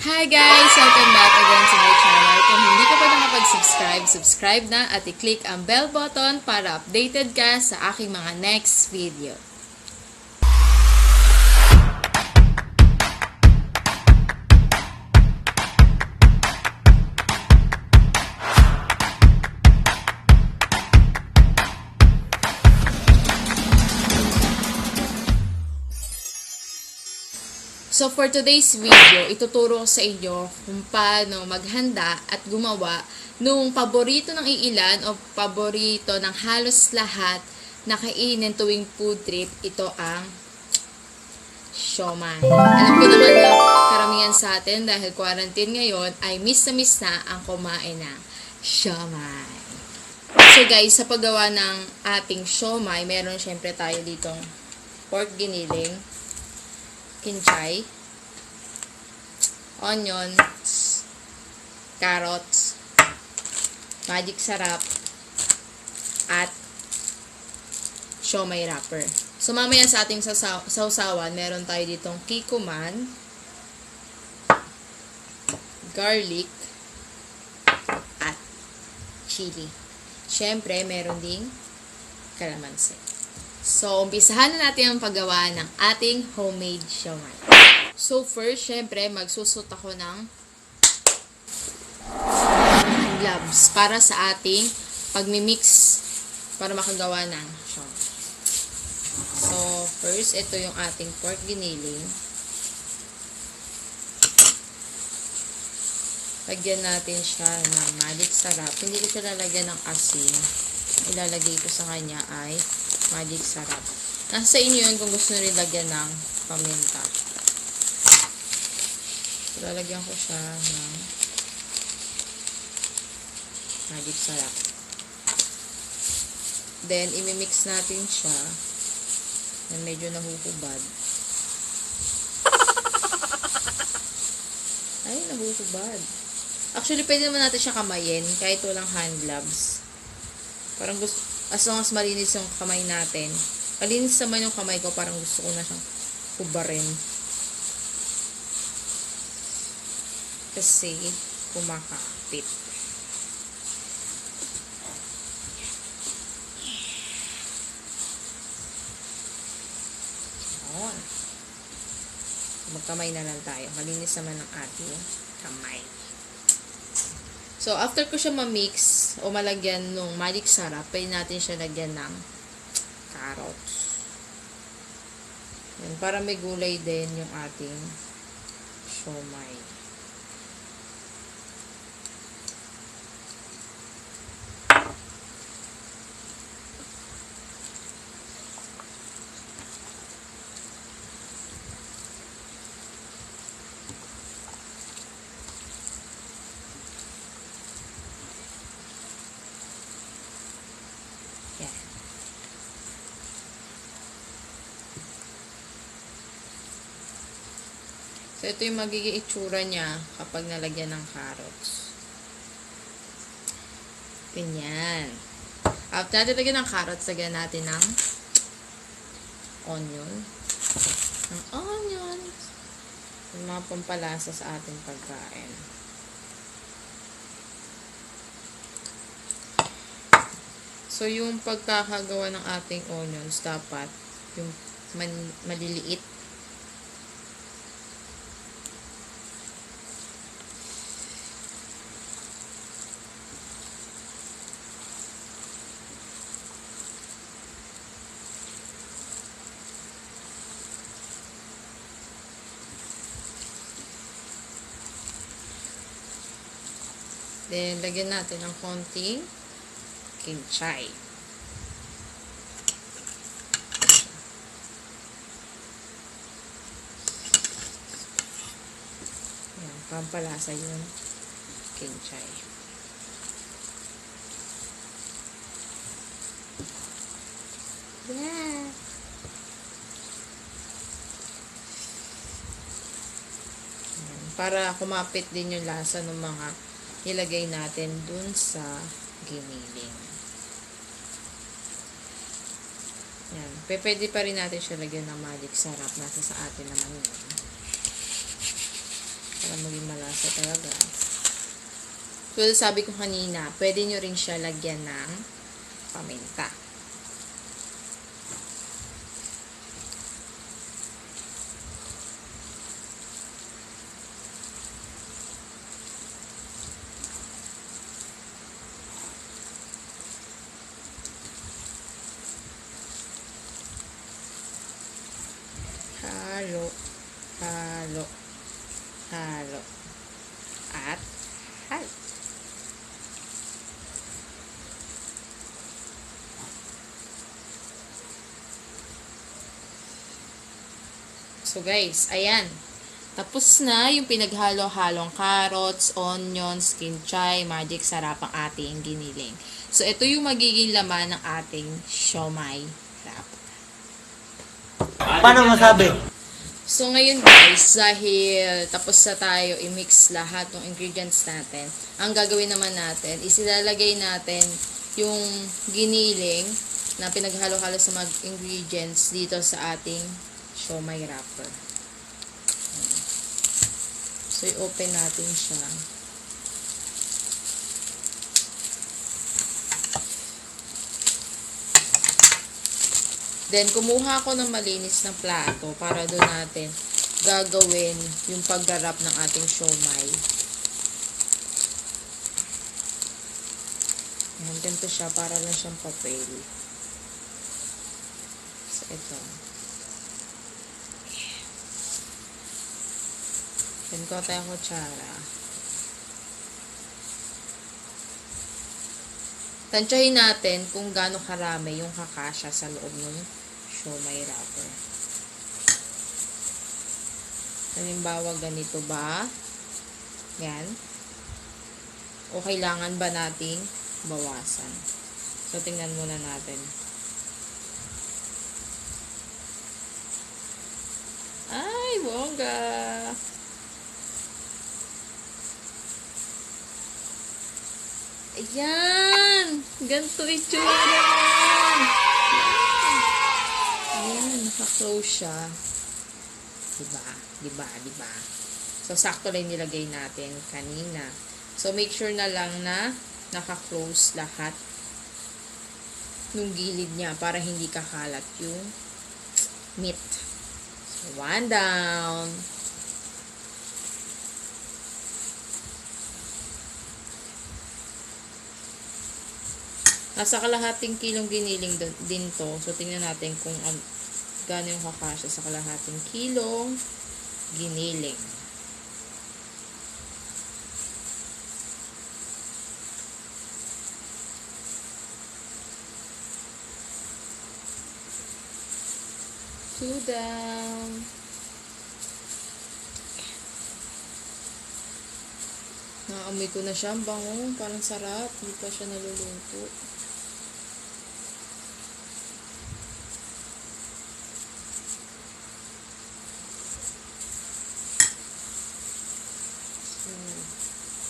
Hi guys! Welcome back again to my channel. Kung hindi ka pa nakapag-subscribe, subscribe na at i-click ang bell button para updated ka sa aking mga next video. So for today's video, ituturo ko sa inyo kung paano maghanda at gumawa nung paborito ng iilan o paborito ng halos lahat na kainin tuwing food trip. Ito ang siomai. Alam ko naman na karamihan sa atin dahil quarantine ngayon ay miss na ang kumain ng siomai. So guys, sa paggawa ng ating siomai, meron syempre tayo ditong pork giniling, kinchay, onions, carrots, magic sarap, at siomai wrapper. So, mamaya sa ating sausawan, meron tayo ditong kikuman, garlic, at chili. Siyempre, meron ding kalamansi. So, umpisahan na natin ang paggawa ng ating homemade siomai. So, first, syempre, magsusot ako ng gloves para sa ating pagmimix para makagawa ng siomai. So, first, ito yung ating pork giniling. Lagyan natin siya ng magic sarap. Hindi ko siya lalagyan ng asin. Ang ilalagay ko sa kanya ay magic sarap. Nasa inyo yun kung gusto nyo rin lagyan ng paminta. So, lalagyan ko siya ng magic sarap. Then, imimix natin siya na medyo nahuhubad. Ay, nahuhubad. Actually, pwede naman natin siya kamayin kahit walang hand gloves. Parang gusto, as long as malinis yung kamay natin. Malinis naman yung kamay ko, parang gusto ko na siyang hubarin. Kasi kumakapit. Ayan. Magkamay na lang tayo. Malinis naman ang ating kamay. So, after ko siya ma-mix o malagyan ng magic sarap, pwede natin siya lagyan ng carrots. Yan, para may gulay din yung ating siomai. So, ito yung magiging itsura niya kapag nalagyan ng carrots. Ganyan. After natin lagyan ng carrots, lagyan natin ng onion. Ng onions. Yung mga pampalasa sa ating pagkain. So, yung pagkakagawa ng ating onions, dapat yung maliliit. Then, lagyan natin ng konting kinchay. Ayan, pampalasa yung kinchay. Yeah! Ayan, para kumapit din yung lasa ng mga ilagay natin dun sa ginilin. Yan. Pwede pa rin natin siya lagyan ng magic sarap. Nasa sa atin naman yun. Para maging malasa talaga. So, sabi ko kanina, pwede nyo rin siya lagyan ng paminta. Halo, halo, halo, at halo. So guys, ayan. Tapos na yung pinaghalo-halong carrots, onions, kinchay, magic sarap ang ating giniling. So ito yung magiging laman ng ating siomai wrapper. Paano masabi? So ngayon guys, dahil tapos na tayo i-mix lahat ng ingredients natin, ang gagawin naman natin is ilalagay natin yung giniling na pinaghalo-halo sa mga ingredients dito sa ating siomai wrapper. So, i-open natin siya. Then, kumuha ako ng malinis na plato para doon natin gagawin yung pag-wrap ng ating siomai. Ayan, ganito siya. Para lang siyang papel. So, ito. Then, ko tayo kutsara. Tansyahin natin kung gaano karami yung kakasya sa loob ng siomai wrapper. Halimbawa, ganito ba? Yan. O kailangan ba nating bawasan? So, tingnan muna natin. Ay, bongga! Ayan! Ganito itsura naman! Ayan, naka-close siya. Diba? Diba? Diba? So, sakto lang nilagay natin kanina. So, make sure na lang na naka-close lahat nung gilid niya para hindi kakalat yung meat. So, one down. Nasa kalahating kilong giniling din to. So, tingnan natin kung gaano yung kakasya sa kalahating kilong giniling. Two down. Naamoy ko na siya. Ang bango. Parang sarap. Hindi pa siya naluluto.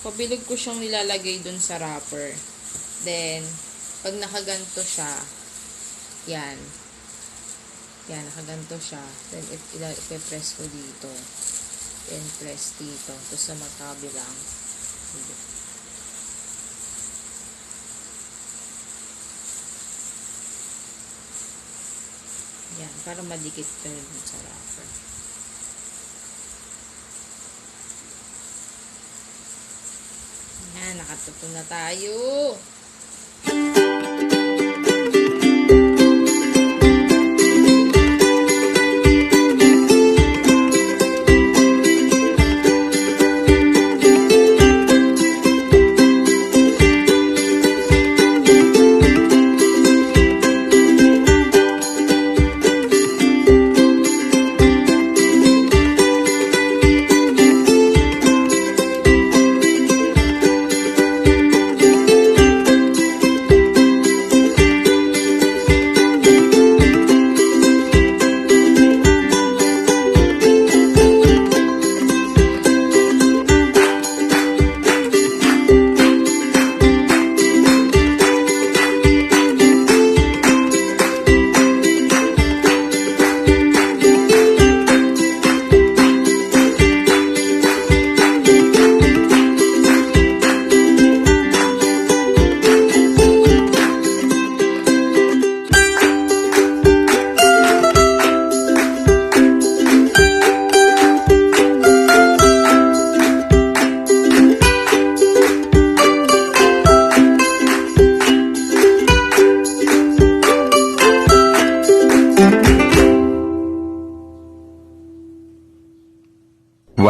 Pabilog ko siyang nilalagay dun sa wrapper. Then, pag nakaganto siya, yan. Yan, nakaganto siya. Then, ipe-press ko dito. Then, press dito. Tapos sa magkabilang. Yan, para madikit ko dun sa wrapper. Yan, nakatuto na tayo.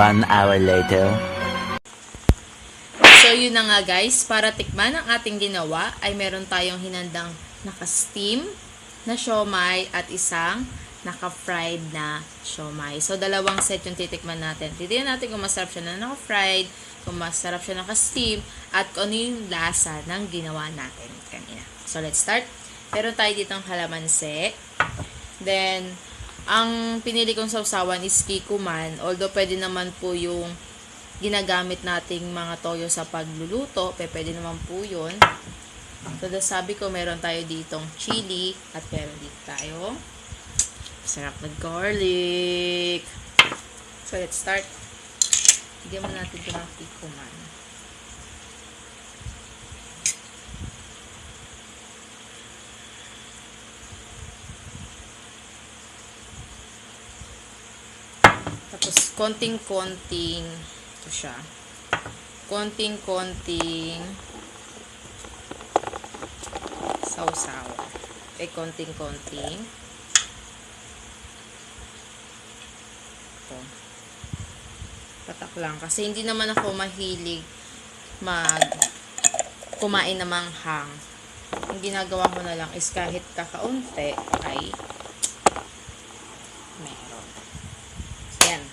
1 hour later. So, yun na nga guys. Para tikman ang ating ginawa, ay meron tayong hinandang naka-steam na siomai at isang naka-fried na siomai. So, dalawang set yung titikman natin. Titignan natin kung masarap siya na naka-fried, kung masarap siya naka-steam, at kung ano yung lasa ng ginawa natin kanina. So, let's start. Meron tayo ditong kalamansi. Then, ang pinili kong sausawan is kikuman. Although, pwede naman po yung ginagamit nating mga toyo sa pagluluto, pwede naman po yun. So, sabi ko, meron tayo ditong chili at meron dito tayo sarap na garlic. So, let's start. Bigyan mo natin ito ng kikuman. Tapos, konting-konting ito siya. Konting-konting sausaw. Konting-konting. Ito. Patak lang. Kasi hindi naman ako mahilig kumain ng manghang. Ang ginagawa ko na lang is kahit kakaunti ay meron. Yan.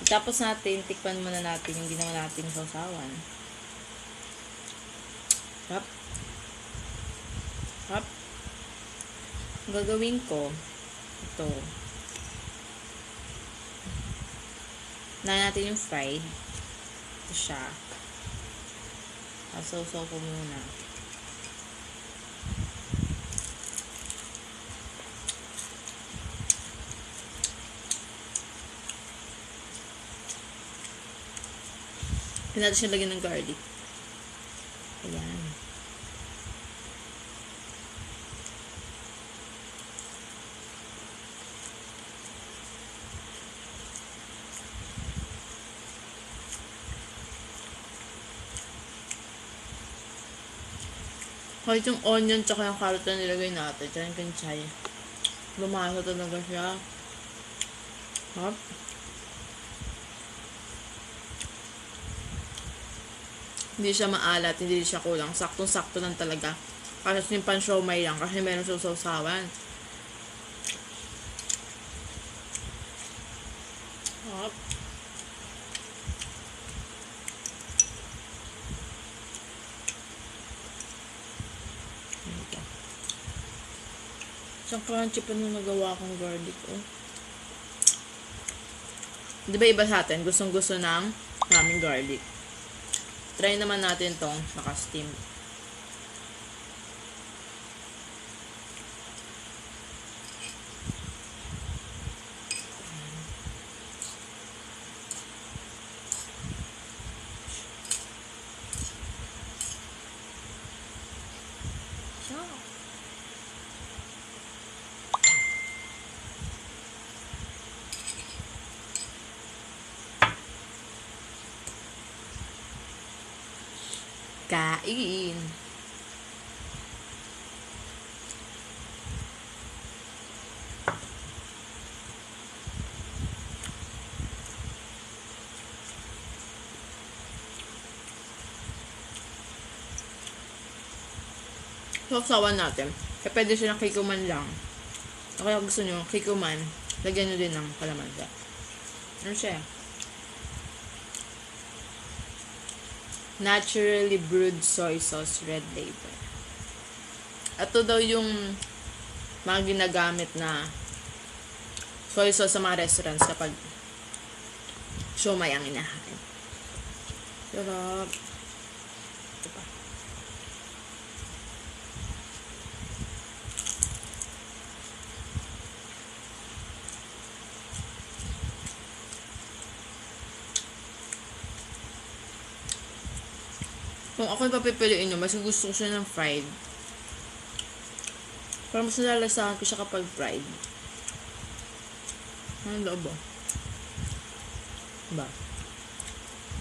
Tapos natin, tikpan muna natin yung ginawa natin sausawan. Hop. Hop. Ang gagawin ko, ito. Na natin yung fried. Ito siya. Sausaw ko muna. Hindi natin siya lagyan ng garlic. Ayan. Kahit yung onion tsaka yung carrot na nilagay natin, tsaka yung kinchay. Lumasa talaga siya. Hop. Hindi siya maalat, hindi siya kulang. Saktong-sakto lang talaga. Kasi yung pan-siomai lang, kasi meron siyang sausawan. Hop. Isang crunchy pa nung nagawa kong garlic, oh. Di ba iba sa atin? Gustong-gusto ng maraming garlic. Try naman natin tong naka-steam. Kain! Sausawan natin. Kaya pwede siya ng kikuman lang. O kaya gusto nyo, kikuman, lagyan nyo din ng kalamansi. Ano siya? Naturally brewed soy sauce red label. Ito daw yung mga ginagamit na soy sauce sa mga restaurants kapag siomai ang inahain. Sarap. Ito pa. Kung ako papipiliin nyo, mas gusto ko siya ng fried. Para mas nalalasahan ko siya kapag fried. Ano loob ba? Diba?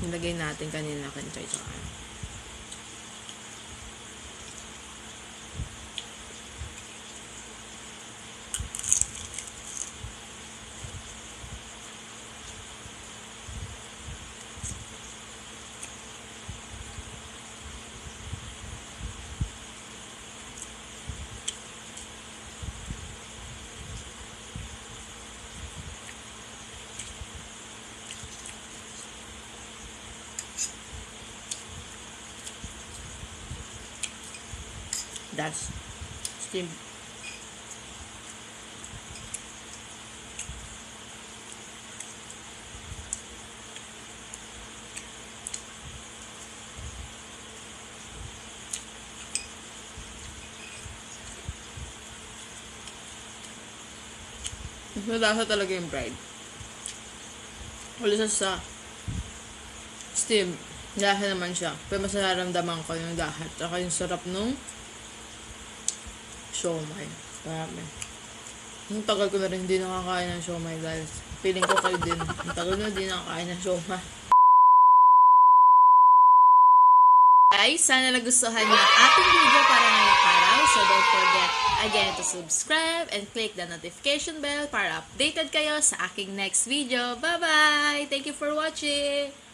Nilagay natin kanina na kinchay tsaka ano. That's steam. Malasa talaga yung fried. Wala sa steam. Lasa naman siya. Pero mas nararamdaman ko yung lahat. Saka yung sarap nung siomai. Marami. Ang tagal ko na rin hindi nakakain ng siomai guys. Feeling ko kayo din. Ang tagal na hindi nakakain ng siomai. Guys, sana nagustuhan niyo ang ating video para ngayong araw. So don't forget again to subscribe and click the notification bell para updated kayo sa aking next video. Bye-bye! Thank you for watching!